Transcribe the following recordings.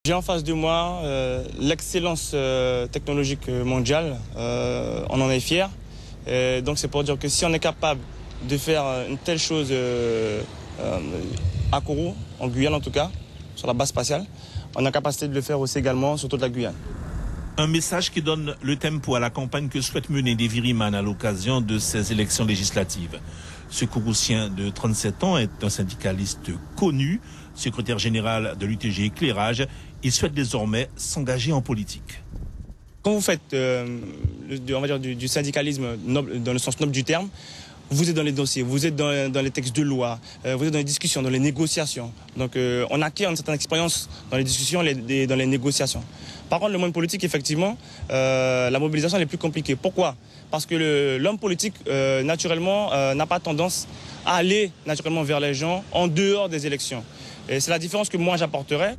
J'ai en face de moi l'excellence technologique mondiale, on en est fier. Donc c'est pour dire que si on est capable de faire une telle chose à Kourou, en Guyane en tout cas, sur la base spatiale, on a la capacité de le faire aussi également sur toute la Guyane. Un message qui donne le tempo à la campagne que souhaite mener Davy Riemann à l'occasion de ces élections législatives. Ce Kouroussien de 37 ans est un syndicaliste connu, secrétaire général de l'UTG Éclairage. Il souhaite désormais s'engager en politique. Quand vous faites on va dire du syndicalisme noble, dans le sens noble du terme, vous êtes dans les dossiers, vous êtes dans les textes de loi, vous êtes dans les discussions, dans les négociations. Donc on acquiert une certaine expérience dans les discussions, dans les négociations. Par contre, le monde politique, effectivement, la mobilisation elle est plus compliquée. Pourquoi? Parce que l'homme politique, naturellement, n'a pas tendance à aller naturellement vers les gens en dehors des élections. Et c'est la différence que moi j'apporterais.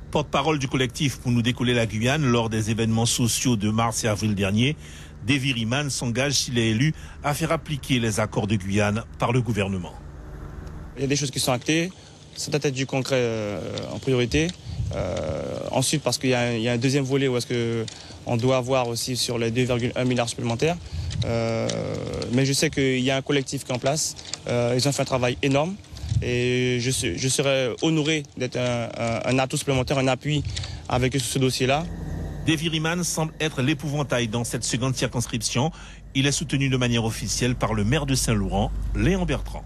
Porte-parole du collectif pour nous décoller la Guyane lors des événements sociaux de mars et avril dernier, Davy Riemann s'engage, s'il est élu, à faire appliquer les accords de Guyane par le gouvernement. Il y a des choses qui sont actées, c'est peut-être du concret en priorité. Ensuite, parce qu'il y a un deuxième volet où est-ce qu'on doit avoir aussi sur les 2,1 milliards supplémentaires. Mais je sais qu'il y a un collectif qui est en place. Ils ont fait un travail énorme. Et je serais honoré d'être un atout supplémentaire, un appui avec ce dossier-là. Davy Riemann semble être l'épouvantail dans cette seconde circonscription. Il est soutenu de manière officielle par le maire de Saint-Laurent, Léon Bertrand.